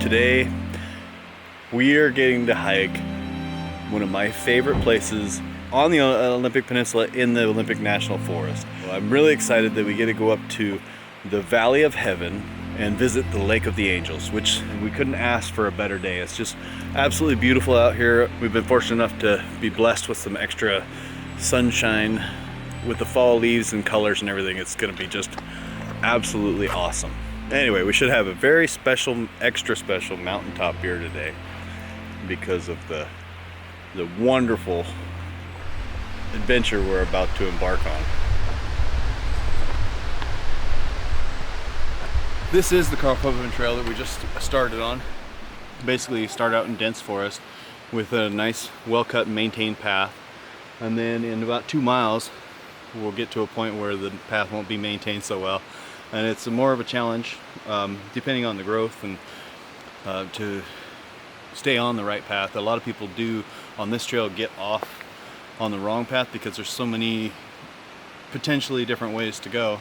Today we are getting to hike one of my favorite places on the Olympic Peninsula in the Olympic National Forest. I'm really excited that we get to go up to the Valley of Heaven and visit the Lake of the Angels, which we couldn't ask for a better day. It's just absolutely beautiful out here. We've been fortunate enough to be blessed with some extra sunshine with the fall leaves and colors and everything. It's gonna be just absolutely awesome. Anyway, we should have a very special, extra special mountaintop beer today because of the wonderful adventure we're about to embark on. This is the Carl Popovan Trail that we just started on. Basically, you start out in dense forest with a nice, well-cut and maintained path, and then in about 2 miles, we'll get to a point where the path won't be maintained so well, and it's more of a challenge, depending on the growth and to stay on the right path. A lot of people do on this trail get off on the wrong path because there's so many potentially different ways to go.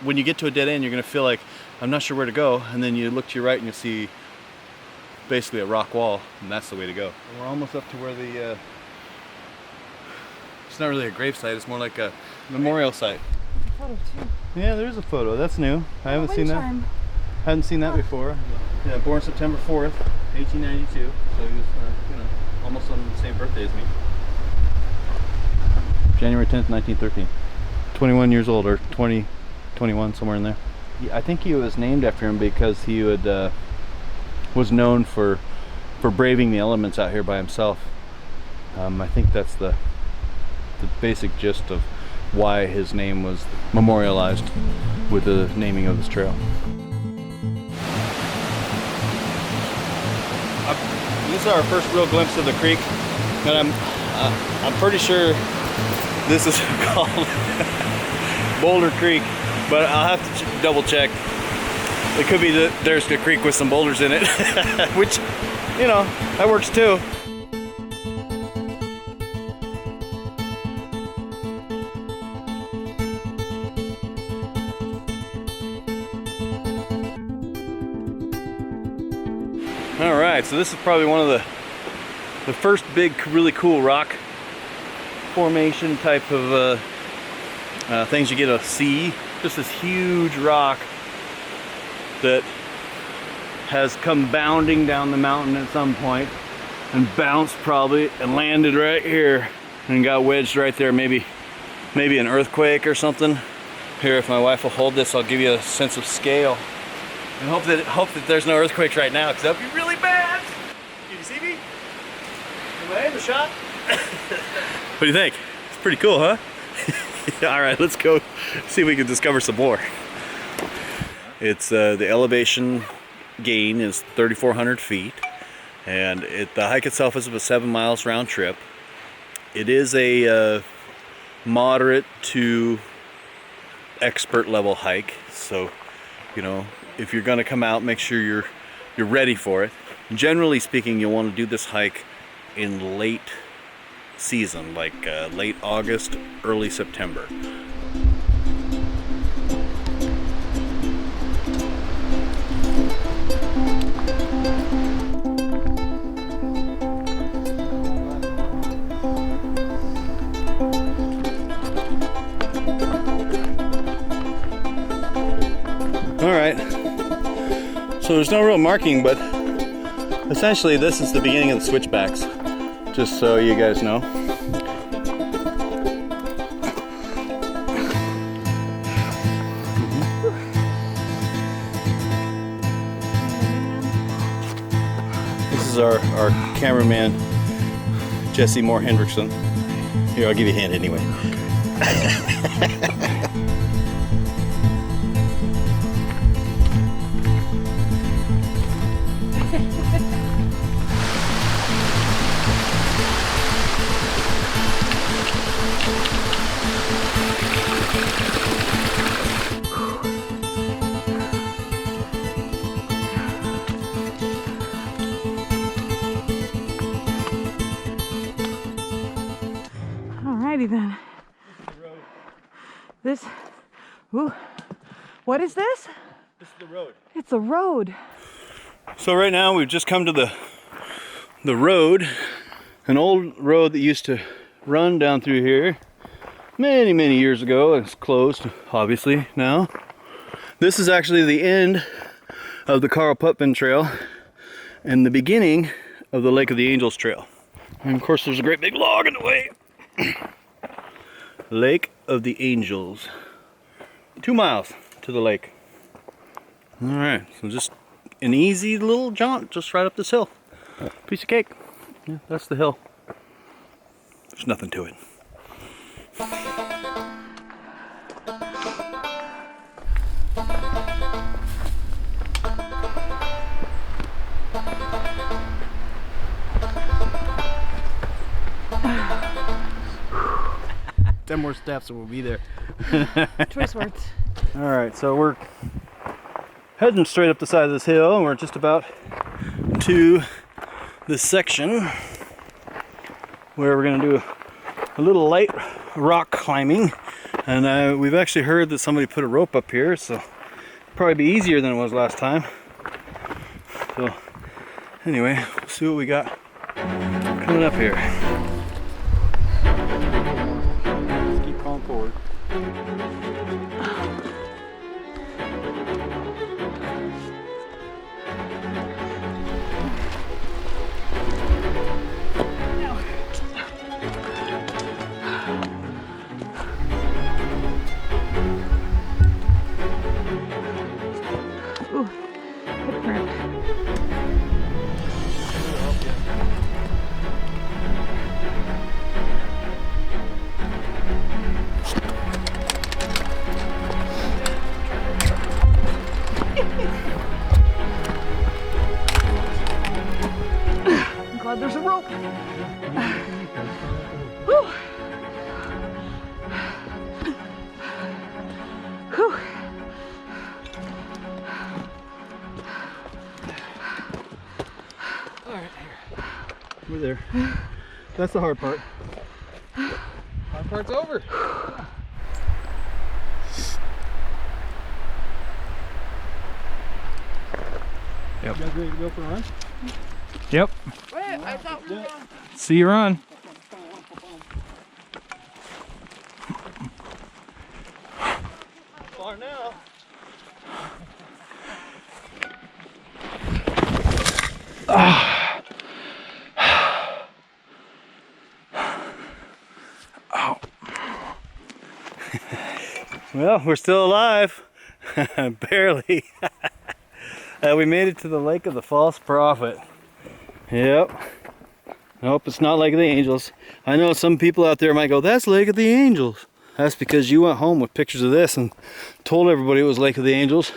When you get to a dead end, you're going to feel like, I'm not sure where to go, and then you look to your right and you see basically a rock wall, and that's the way to go. And we're almost up to where the it's not really a grave site, it's more like a memorial site. Photo too. Yeah, there's a photo. That's new. I haven't seen that. Hadn't seen that before. Yeah, born September 4th, 1892. So he was, almost on the same birthday as me. January 10th, 1913. 21 years old, or 20, 21, somewhere in there. I think he was named after him because he would was known for braving the elements out here by himself. I think that's the basic gist of why his name was memorialized with the naming of this trail. This is our first real glimpse of the creek, and I'm pretty sure this is called Boulder Creek, but I'll have to double check. It could be that there's a creek with some boulders in it, which, that works too. All right, so this is probably one of the first big, really cool rock formation type of things you get to see. Just this huge rock that has come bounding down the mountain at some point and bounced probably and landed right here and got wedged right there. Maybe an earthquake or something. Here, if my wife will hold this, I'll give you a sense of scale. And hope that there's no earthquakes right now, because that would be really bad. Can you see me? Am I in the shot? What do you think? It's pretty cool, huh? All right, let's go see if we can discover some more. It's the elevation gain is 3,400 feet, and the hike itself is about 7 miles round trip. It is a moderate to expert level hike, so if you're going to come out, make sure you're ready for it. Generally speaking, you'll want to do this hike in late season, like late August, early September. All right, so there's no real marking, but essentially this is the beginning of the switchbacks, just so you guys know. This is our cameraman, Jesse Moore Hendrickson. Here, I'll give you a hand anyway. Alrighty then. This, ooh, what is this? This is the road. It's a road. So right now we've just come to the road, an old road that used to run down through here many years ago. It's closed, obviously, now. This is actually the end of the Carl Putman Trail and the beginning of the Lake of the Angels Trail. And of course there's a great big log in the way. Lake of the Angels. 2 miles to the lake. Alright, so just an easy little jaunt just right up this hill. Piece of cake. Yeah, that's the hill. There's nothing to it. Ten more steps and we'll be there. Choice words. Alright, so we're heading straight up the side of this hill, and we're just about to this section where we're going to do a little light rock climbing. And we've actually heard that somebody put a rope up here, so it'll probably be easier than it was last time. So anyway, we'll see what we got coming up here. Just keep calling forward. Ooh, hip cramp. I'm glad there's a rope. Whew. Whew. We're there. That's the hard part. Hard part's over. Yep. You guys ready to go for a run? Yep. Wait, I thought we were going. See you run. Far now. Oh. Well, we're still alive. Barely. We made it to the Lake of the False Prophet. Yep. Nope, it's not Lake of the Angels. I know some people out there might go, that's Lake of the Angels. That's because you went home with pictures of this and told everybody it was Lake of the Angels.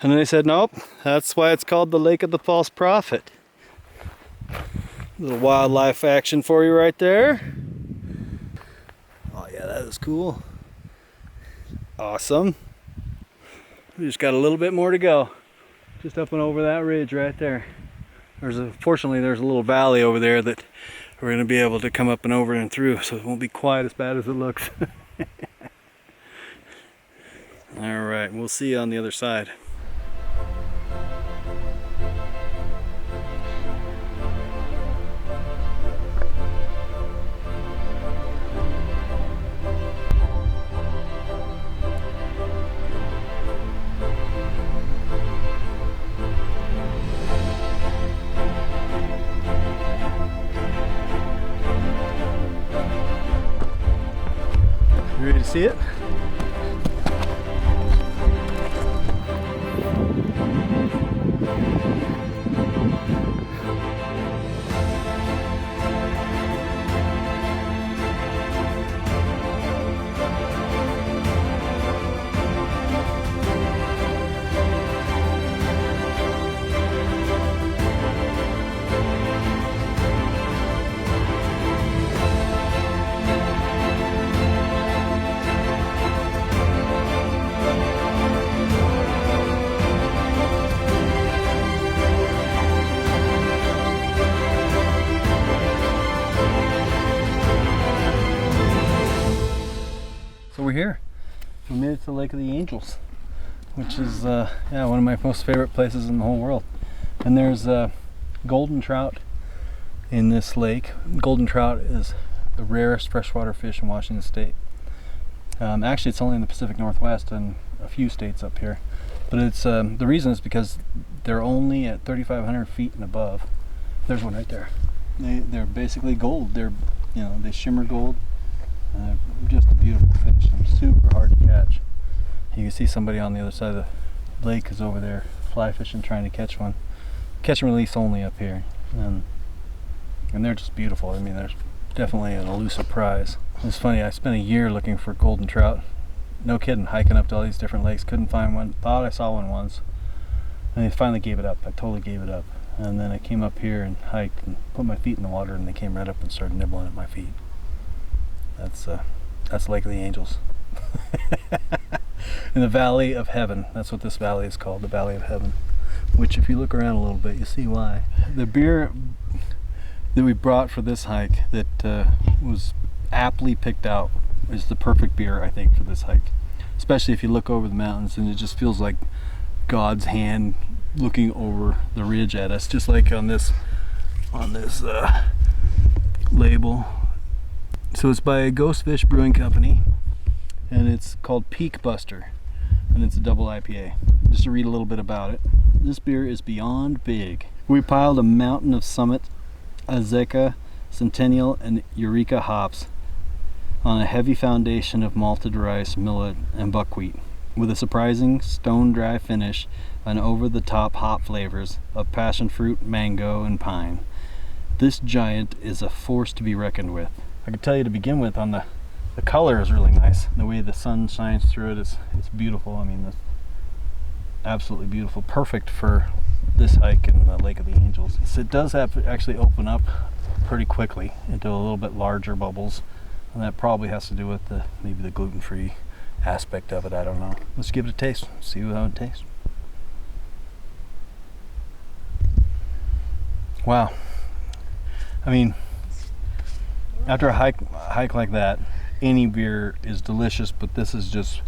And then they said, nope, that's why it's called the Lake of the False Prophet. Little wildlife action for you right there. Oh yeah, that is cool. Awesome. We just got a little bit more to go. Just up and over that ridge right there. Fortunately, there's a little valley over there that we're going to be able to come up and over and through, so it won't be quite as bad as it looks. Alright, we'll see you on the other side. You ready to see it? So we're here. We made it to the Lake of the Angels, which is yeah, one of my most favorite places in the whole world. And there's golden trout in this lake. Golden trout is the rarest freshwater fish in Washington State. Actually, it's only in the Pacific Northwest and a few states up here. But it's the reason is because they're only at 3,500 feet and above. There's one right there. They're basically gold. They're, you know, they shimmer gold. Just a beautiful fish. And super hard to catch. You can see somebody on the other side of the lake is over there fly fishing, trying to catch one. Catch and release only up here. And they're just beautiful. I mean, they're definitely an elusive prize. It's funny, I spent a year looking for golden trout. No kidding, hiking up to all these different lakes, couldn't find one. Thought I saw one once, and I finally gave it up. I totally gave it up. And then I came up here and hiked and put my feet in the water, and they came right up and started nibbling at my feet. That's Lake of the Angels. In the Valley of Heaven. That's what this valley is called, the Valley of Heaven. Which, if you look around a little bit, you see why. The beer that we brought for this hike that was aptly picked out is the perfect beer, I think, for this hike. Especially if you look over the mountains and it just feels like God's hand looking over the ridge at us, just like on this label. So it's by Ghostfish Brewing Company, and it's called Peak Buster, and it's a double IPA. Just to read a little bit about it, this beer is beyond big. We piled a mountain of Summit, Azeka, Centennial, and Eureka hops on a heavy foundation of malted rice, millet, and buckwheat, with a surprising stone-dry finish and over-the-top hop flavors of passion fruit, mango, and pine. This giant is a force to be reckoned with. I can tell you to begin with, on the color is really nice. The way the sun shines through it is beautiful. I mean, it's absolutely beautiful. Perfect for this hike in the Lake of the Angels. So it does have to actually open up pretty quickly into a little bit larger bubbles, and that probably has to do with maybe the gluten-free aspect of it. I don't know. Let's give it a taste, see how it tastes. Wow. I mean, after a hike like that, any beer is delicious, but this is just,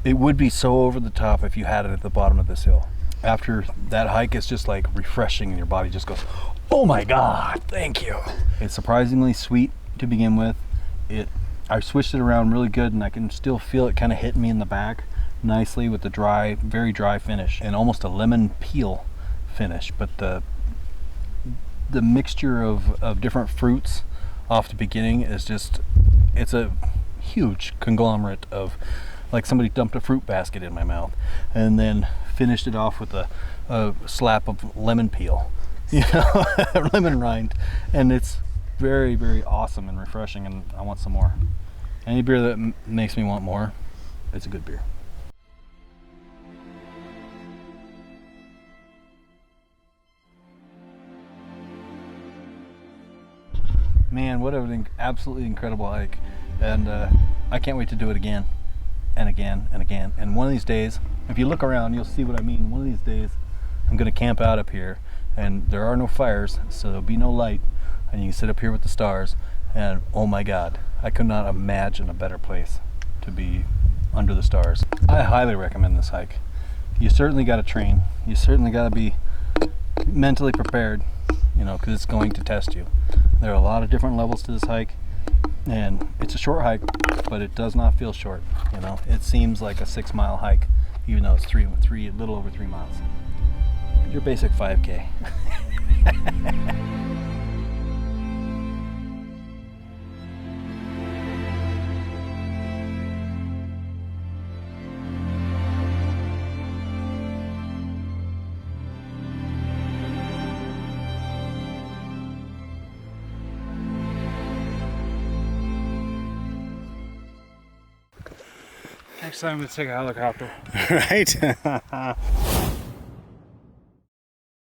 it would be so over the top if you had it at the bottom of this hill. After that hike, it's just like refreshing, and your body just goes, oh my God, thank you. It's surprisingly sweet to begin with. I switched it around really good, and I can still feel it kind of hitting me in the back nicely with the dry, very dry finish, and almost a lemon peel finish. But the mixture of different fruits off the beginning is just, it's a huge conglomerate of, like somebody dumped a fruit basket in my mouth and then finished it off with a slap of lemon peel, you know, lemon rind, and it's very, very awesome and refreshing, and I want some more. Any beer that makes me want more, it's a good beer. Man, what an absolutely incredible hike, and I can't wait to do it again and again and again. And one of these days, if you look around, you'll see what I mean. One of these days I'm going to camp out up here, and there are no fires, so there'll be no light, and you can sit up here with the stars, and oh my God, I could not imagine a better place to be under the stars. I highly recommend this hike. You certainly got to train. You certainly got to be mentally prepared, you know, because it's going to test you. There are a lot of different levels to this hike, and it's a short hike, but it does not feel short. You know, it seems like a 6-mile hike, even though it's a little over 3 miles. Your basic 5K. Next time, let's take a helicopter. Right?